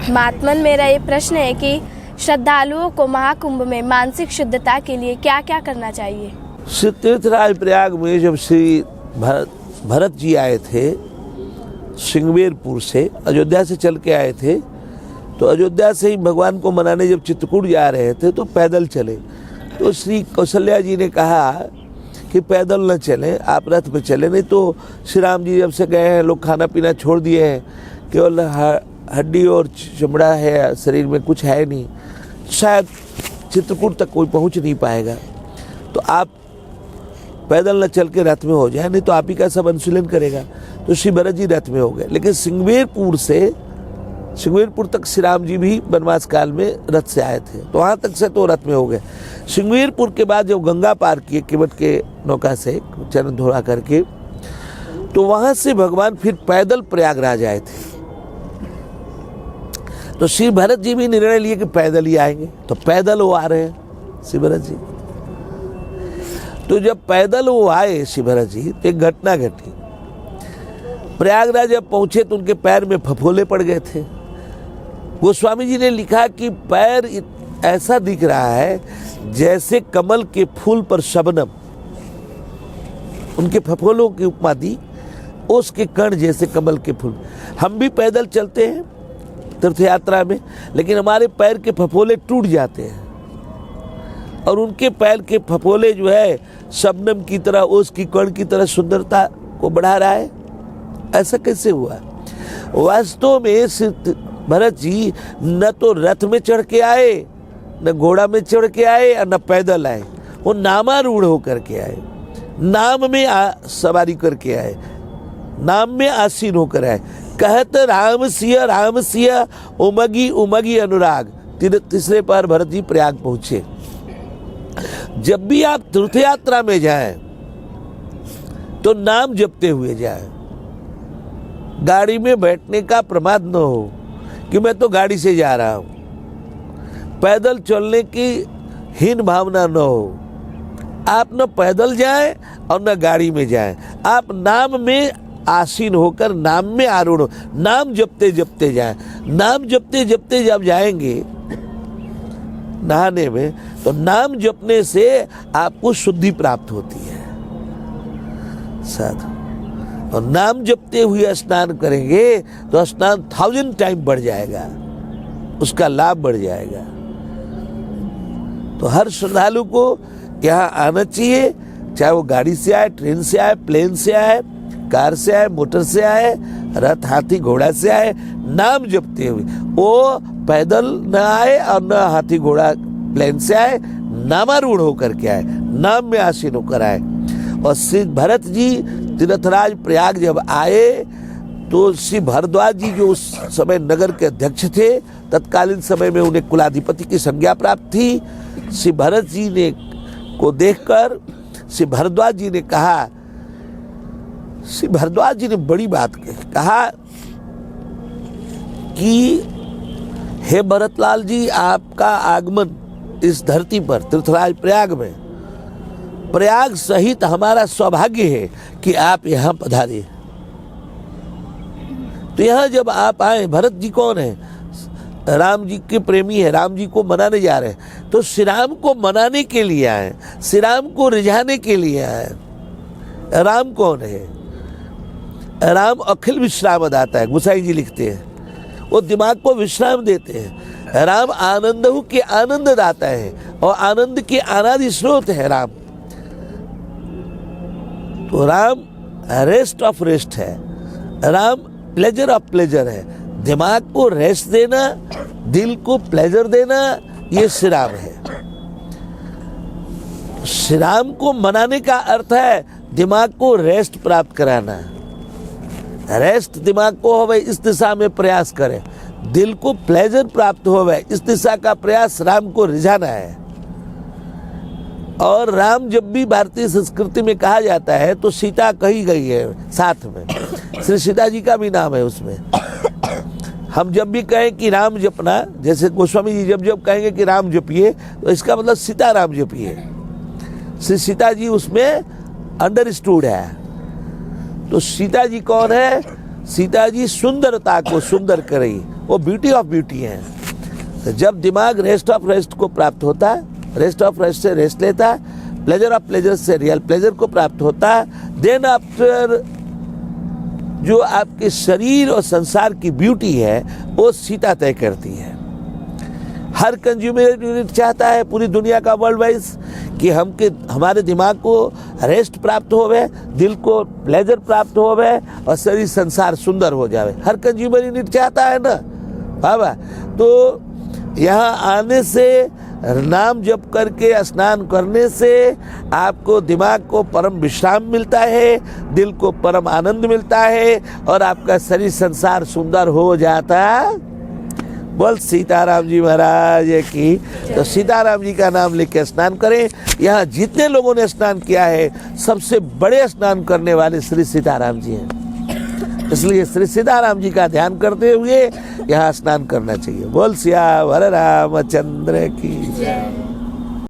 महात्मन, मेरा ये प्रश्न है कि श्रद्धालुओं को महाकुंभ में मानसिक शुद्धता के लिए क्या क्या करना चाहिए? श्री तीर्थराज प्रयाग में जब श्री भरत जी आए थे सिंगवेरपुर से, अयोध्या से चल के आए थे, तो अयोध्या से ही भगवान को मनाने जब चित्रकूट जा रहे थे तो पैदल चले। तो श्री कौशल्या जी ने कहा कि पैदल न चलें, आप रथ पे चले, नहीं तो श्री राम जी जब से गए हैं लोग खाना पीना छोड़ दिए हैं, केवल हड्डी और चमड़ा है, शरीर में कुछ है नहीं, शायद चित्रकूट तक कोई पहुंच नहीं पाएगा, तो आप पैदल न चल के रथ में हो जाए, नहीं तो आप ही का सब अनुशीलन करेगा। तो श्री भरत जी रथ में हो गए, लेकिन सिंगवेरपुर तक श्री राम जी भी वनवास काल में रथ से आए थे, तो वहाँ तक से तो रथ में हो गए। सिंगवेरपुर के बाद जब गंगा पार किए केवट के नौका से चरण धोड़ा करके, तो वहाँ से भगवान फिर पैदल प्रयागराज आए थे। तो श्री भरत जी भी निर्णय लिए कि पैदल ही आएंगे, तो पैदल वो आ रहे हैं श्री भरत जी। तो जब पैदल वो आए श्री भरत जी, तो एक घटना घटी। प्रयागराज जब पहुंचे तो उनके पैर में फफोले पड़ गए थे। गोस्वामी जी ने लिखा कि पैर ऐसा दिख रहा है जैसे कमल के फूल पर शबनम, उनके फफोलों की उपमा दी, उसके कण जैसे कमल के फूल। हम भी पैदल चलते हैं तीर्थ यात्रा में, लेकिन हमारे पैर के फफोले टूट जाते हैं, और उनके पैर के फफोले जो है शबनम की तरह, उसकी कण की तरह सुंदरता को बढ़ा रहा है। ऐसा कैसे हुआ? वास्तव में भरत जी न तो रथ में चढ़ के आए, न घोड़ा में चढ़ के आए, और न पैदल आए, वो नामारूढ़ होकर के आए, नाम में सवारी करके आए, नाम में आसीन होकर आए। कहत राम सिया उमगी उमगी अनुराग। तीसरे पर भरत जी प्रयाग पहुंचे। जब भी आप तीर्थ यात्रा में जाएं तो नाम जपते हुए जाएं। गाड़ी में बैठने का प्रमाद न हो कि मैं तो गाड़ी से जा रहा हूं, पैदल चलने की हीन भावना न हो। आप न पैदल जाएं और न गाड़ी में जाएं, आप नाम में आसीन होकर नाम में आरूढ़ हो, नाम जपते जपते जाएं। नाम जपते जपते जब जाएंगे नहाने में, तो नाम जपने से आपको शुद्धि प्राप्त होती है साधु। और नाम जपते हुए स्नान करेंगे तो स्नान 1000 टाइम बढ़ जाएगा, उसका लाभ बढ़ जाएगा। तो हर श्रद्धालु को यहाँ आना चाहिए, चाहे वो गाड़ी से आए, ट्रेन से आए, प्लेन से आए, कार से आए, मोटर से आए, रथ हाथी घोड़ा से आए, नाम जपते हुए। वो पैदल न आए और न हाथी घोड़ा प्लेन से आए, नामारूढ़ होकर के आए, नाम में आसीन होकर आए। और श्री भरत जी तीर्थराज प्रयाग जब आए तो श्री भारद्वाज जी जो उस समय नगर के अध्यक्ष थे, तत्कालीन समय में उन्हें कुलाधिपति की संज्ञा प्राप्त थी। श्री भरत जी ने को देखकर श्री भारद्वाज जी ने कहा, श्री भारद्वाज जी ने बड़ी बात कहा कि हे भरतलाल जी, आपका आगमन इस धरती पर तीर्थराज प्रयाग में, प्रयाग सहित हमारा सौभाग्य है कि आप यहाँ पधारे। तो यहाँ जब आप आए, भरत जी कौन है? राम जी के प्रेमी है, राम जी को मनाने जा रहे हैं, तो श्री राम को मनाने के लिए आए, श्री राम को रिझाने के लिए आए। राम कौन है? राम अखिल विश्राम दाता है, गोसाई जी लिखते हैं, वो दिमाग को विश्राम देते हैं। राम आनंदहु के आनंद दाता है, और आनंद के अनादि स्रोत है राम। तो राम रेस्ट ऑफ रेस्ट है, राम प्लेजर ऑफ प्लेजर है। दिमाग को रेस्ट देना, दिल को प्लेजर देना, ये श्री राम है। श्री राम को मनाने का अर्थ है दिमाग को रेस्ट प्राप्त कराना। रेस्ट दिमाग को होवे इस दिशा में प्रयास करें, दिल को प्लेजर प्राप्त होवे इस दिशा का प्रयास राम को रिझाना है। और राम जब भी भारतीय संस्कृति में कहा जाता है तो सीता कही गई है साथ में, श्री सीता जी का भी नाम है उसमें। हम जब भी कहें कि राम जपना, जैसे गोस्वामी जी जब कहेंगे कि राम जपिए, तो इसका मतलब सीता राम जपिए। श्री सीता जी उसमें अंडरस्टूड है। तो सीता जी कौन है? सीता जी सुंदरता को सुंदर करें, वो ब्यूटी ऑफ ब्यूटी है। तो जब दिमाग रेस्ट ऑफ रेस्ट को प्राप्त होता है, रेस्ट ऑफ रेस्ट से रेस्ट लेता है, प्लेजर ऑफ प्लेजर से रियल प्लेजर को प्राप्त होता है, देन आफ्टर जो आपके शरीर और संसार की ब्यूटी है वो सीता तय करती है। हर कंज्यूमर यूनिट चाहता है, पूरी दुनिया का वर्ल्ड वाइज, कि हमारे दिमाग को रेस्ट प्राप्त होवे, दिल को प्लेजर प्राप्त होवे और शरीर संसार सुंदर हो जावे। हर कंज्यूमर यूनिट चाहता है ना बाबा। तो यहाँ आने से, नाम जप करके स्नान करने से आपको दिमाग को परम विश्राम मिलता है, दिल को परम आनंद मिलता है और आपका शरीर संसार सुंदर हो जाता है। बोल सीताराम जी महाराज की। तो सीताराम जी का नाम लेके स्नान करें। यहाँ जितने लोगों ने स्नान किया है सबसे बड़े स्नान करने वाले श्री सीताराम जी हैं, इसलिए श्री सीताराम जी का ध्यान करते हुए यहाँ स्नान करना चाहिए। बोल सिया वर रामचंद्र की।